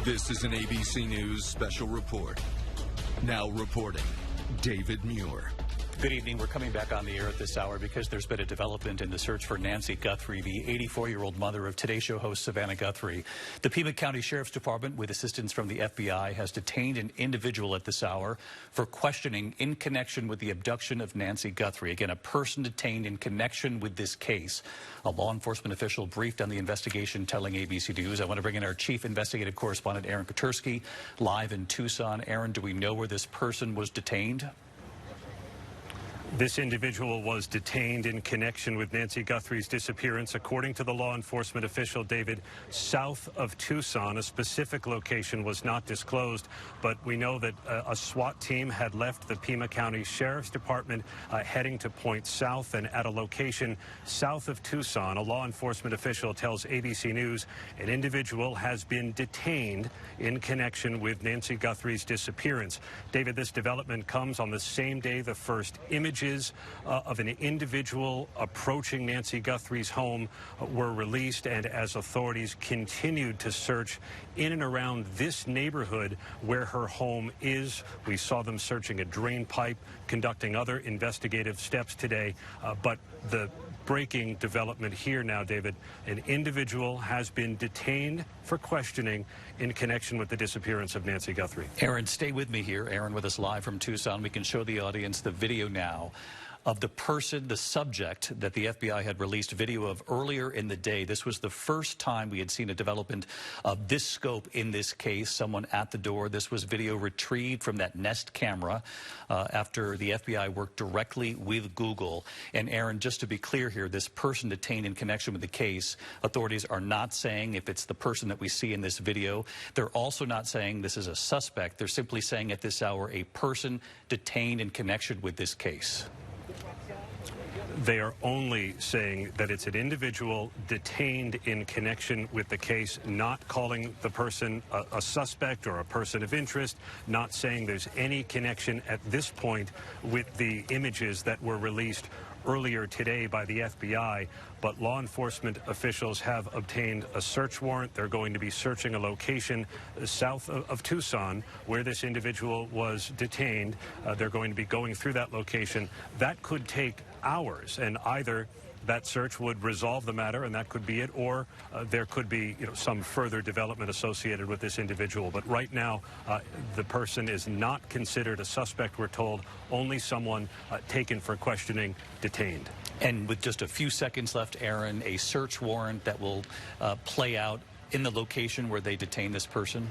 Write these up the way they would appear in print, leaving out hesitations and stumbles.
This is an ABC News special report. Now reporting, David Muir. Good evening. We're coming back on the air at this hour because there's been a development in the search for Nancy Guthrie, the 84-year-old mother of Today Show host Savannah Guthrie. The Pima County Sheriff's Department, with assistance from the FBI, has detained an individual at this hour for questioning in connection with the abduction of Nancy Guthrie. Again, a person detained in connection with this case. A law enforcement official briefed on the investigation, telling ABC News. I want to bring in our chief investigative correspondent, Aaron Katersky, live in Tucson. Aaron, do we know where this person was detained? This individual was detained in connection with Nancy Guthrie's disappearance, according to the law enforcement official, David, south of Tucson. A specific location was not disclosed, but we know that a SWAT team had left the Pima County Sheriff's Department heading to point south, and at a location south of Tucson, a law enforcement official tells ABC News an individual has been detained in connection with Nancy Guthrie's disappearance. David, this development comes on the same day the first images of an individual approaching Nancy Guthrie's home were released, and as authorities continued to search in and around this neighborhood where her home is. We saw them searching a drain pipe, conducting other investigative steps today, but the breaking development here now, David, an individual has been detained for questioning in connection with the disappearance of Nancy Guthrie. Aaron, stay with me here. Aaron with us live from Tucson. We can show the audience the video now of the person, the subject that the FBI had released video of earlier in the day. This was the first time we had seen a development of this scope in this case, someone at the door. This was video retrieved from that Nest camera after the FBI worked directly with Google. And Aaron, just to be clear here, this person detained in connection with the case, authorities are not saying if it's the person that we see in this video. They're also not saying this is a suspect. They're simply saying at this hour a person detained in connection with this case. They are only saying that it's an individual detained in connection with the case, not calling the person a suspect or a person of interest, not saying there's any connection at this point with the images that were released earlier today by the FBI. But law enforcement officials have obtained a search warrant. They're going to be searching a location south of Tucson where this individual was detained. They're going to be going through that location. That could take hours, and either that search would resolve the matter, and that could be it, or there could be some further development associated with this individual. But right now, the person is not considered a suspect, we're told, only someone taken for questioning, detained. And with just a few seconds left, Aaron, a search warrant that will play out in the location where they detain this person?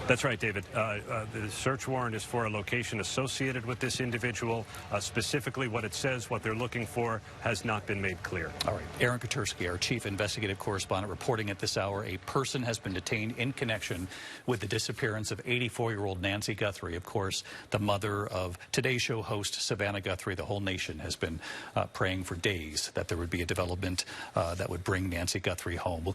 That's right, David. The search warrant is for a location associated with this individual. Specifically what it says, what they're looking for, has not been made clear. All right. Aaron Katersky, our chief investigative correspondent, reporting at this hour a person has been detained in connection with the disappearance of 84-year-old Nancy Guthrie, of course, the mother of Today Show host Savannah Guthrie. The whole nation has been praying for days that there would be a development that would bring Nancy Guthrie home.